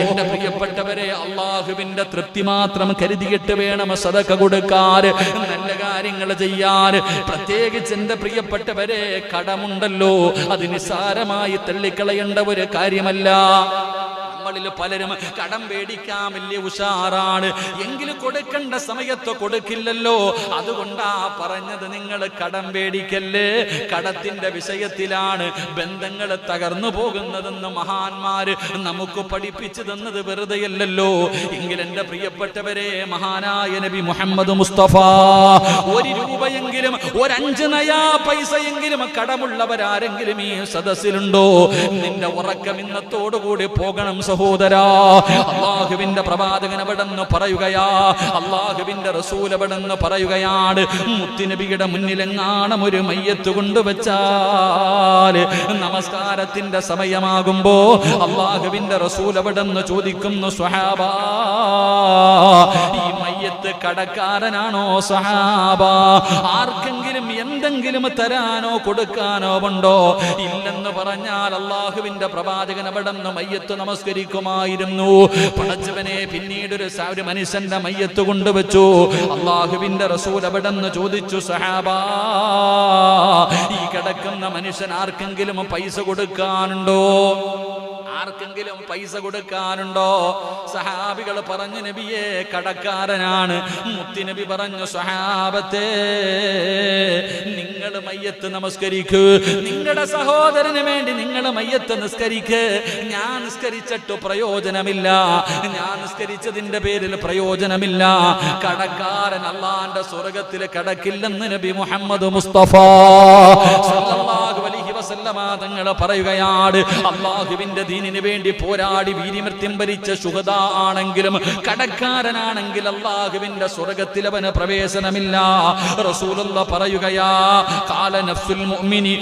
എന്റെ പ്രിയപ്പെട്ടവരെ, അള്ളാഹുവിന്റെ തൃപ്തി മാത്രം കരുതിയിട്ട് വേണം സദഖ കൊടുക്കാൻ, നല്ല കാര്യങ്ങൾ ചെയ്യാൻ. പ്രത്യേകിച്ച് എന്റെ പ്രിയപ്പെട്ടവരെ, കടമുണ്ടല്ലോ, അത് നിസ്സാരമായി തള്ളിക്കളയേണ്ട ഒരു കാര്യമല്ല. നമ്മളിൽ പലരും കടം മേടിക്കാൻ വലിയ ഉഷാറാണ്, എങ്കിലും കൊടുക്കേണ്ട സമയത്ത് കൊടുക്കില്ലല്ലോ. അതുകൊണ്ടാ പറഞ്ഞത്, നിങ്ങൾ കടം മേടിക്കല്ലേ. കടത്തിന്റെ വിഷയത്തിലാണ് ബന്ധങ്ങൾ തകർന്നു പോകുന്നതെന്ന് മഹാന്മാര് നമുക്ക് പഠിപ്പിച്ചു തന്നത് വെറുതെയല്ലല്ലോ. എങ്കിൽ എന്റെ പ്രിയപ്പെട്ടവരെ, മഹാനായ നബി മുഹമ്മദ് മുസ്തഫ, ഒരു രൂപയെങ്കിലും, ഒരു 5 നയാ പൈസയെങ്കിലും കടമുള്ളവരാരെങ്കിലും ഈ സദസ്സിലുണ്ടോ? നിന്റെ ഉറക്കം ഇന്നത്തോടുകൂടി പോകണം സഹോദരാ. അല്ലാഹുവിന്റെ പ്രവാചകൻ അവിടെന്ന് പറയുകയാ, അല്ലാഹുവിന്റെ റസൂൽ അവിടെന്ന് പറയുകയാണ്, മുത്തുനബിയുടെ മുന്നിലെങ്ങാണം ഒരു മയ്യത്ത് കൊണ്ടുവച്ചാൽ നമസ്കാരത്തിന്റെ സമയമാകുമ്പോ അല്ലാഹുവിന്റെ റസൂൽ അവിടെന്ന് ചോദിക്കുന്നു, സ്വഹാബാ, ഈ മയ്യത്ത് കടക്കാരനാണോ സ്വഹാബാ? ആർക്കെങ്കിലും എന്തെങ്കിലും തരാനോ കൊടുക്കാനോ ഉണ്ടോ? ഇല്ലെന്ന് പറഞ്ഞാൽ അല്ലാഹുവിന്റെ പ്രവാചകൻ അവിടെന്ന് മയ്യത്ത് നമസ്കരിക്കുമായിരുന്നു. പടച്ചവനെ, പിന്നീട് ഒരു മനുഷ്യന്റെ മയ്യത്ത് കൊണ്ടുവച്ചു. അല്ലാഹുവിന്റെ റസൂൽ അവിടെന്ന് ചോദിച്ചു, സഹാബാ, ഈ കിടക്കുന്ന മനുഷ്യൻ ആർക്കെങ്കിലും പൈസ കൊടുക്കാനുണ്ടോ? ആർക്കെങ്കിലും പൈസ കൊടുക്കാനുണ്ടോ? സഹാബികൾ പറഞ്ഞു, നബിയെ, കടക്കാരനാണ്. മുത്തുനബി പറഞ്ഞു, സഹാബത്തെ, നിങ്ങൾ മയ്യത്ത് നമസ്കരിക്കൂ, നിങ്ങളുടെ സഹോദരന് വേണ്ടി നിങ്ങൾ മയ്യത്ത് നിസ്കരിക്ക്. ഞാൻ നിസ്കരിച്ചിട്ട് പ്രയോജനമില്ല, ഞാൻ നിസ്കരിച്ചതിന്റെ പേരിൽ പ്രയോജനമില്ല. കടക്കാരൻ അല്ലാഹുവിന്റെ സ്വർഗ്ഗത്തിൽ കടക്കില്ലെന്ന് നബി മുഹമ്മദ് മുസ്തഫ സല്ലല്ലാഹു അലൈഹി വസല്ലമ തങ്ങൾ പറയുകയാണ്. അല്ലാഹുവിന്റെ ദീനിന് വേണ്ടി പോരാടി വീരമൃത്യു വരിച്ച ശുഹദാ ആണെങ്കിലും കടക്കാരനാണെങ്കിൽ അല്ലാഹുവിന്റെ സ്വർഗ്ഗത്തിൽ അവന് പ്രവേശനമില്ല. റസൂലുള്ളാഹി പറയുകയാ, ഖാല നഫ്സുൽ മുഅ്മിനി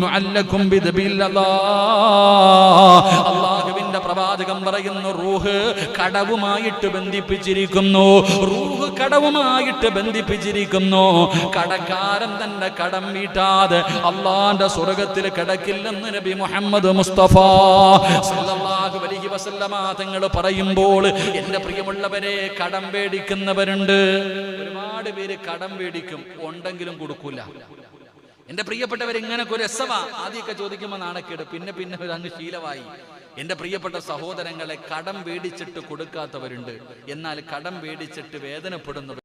മുഅല്ലകും ബിദബില്ലാഹ്. അല്ലാഹുവിന്റെ പ്രവാചകൻ പറയുന്നു, റൂഹ് കടവുമായിട്ട് ബന്ധിപ്പിച്ചിരിക്കുന്നു, റൂഹ് കടവുമായിട്ട് ബന്ധിപ്പിച്ചിരിക്കുന്നു. കടക്കാരൻ തന്റെ കടം വീട്ടാതെ അല്ലാഹുവിന്റെ സ്വർഗ്ഗത്തിൽ കിടക്കില്ലെന്ന് നബി മുഹമ്മദ് മുസ്തഫ സല്ലല്ലാഹു അലൈഹി വസല്ലമ തങ്ങൾ പറയുമ്പോൾ, എന്റെ പ്രിയമുള്ളവരെ, കടം മേടിക്കുന്നവരുണ്ട്. ഒരുപാട് പേര് കടം മേടിക്കും, ഉണ്ടെങ്കിലും കൊടുക്കൂല. എന്റെ പ്രിയപ്പെട്ടവർ, ഇങ്ങനൊക്കെ ഒരു രസമാ. ആദ്യമൊക്കെ ചോദിക്കുമ്പോൾ നാണക്കേട്, പിന്നെ ഒരു അങ്ങ് ശീലമായി. എന്റെ പ്രിയപ്പെട്ട സഹോദരങ്ങളെ, കടം മേടിച്ചിട്ട് കൊടുക്കാത്തവരുണ്ട്, എന്നാൽ കടം മേടിച്ചിട്ട് വേദനപ്പെടുന്നവർ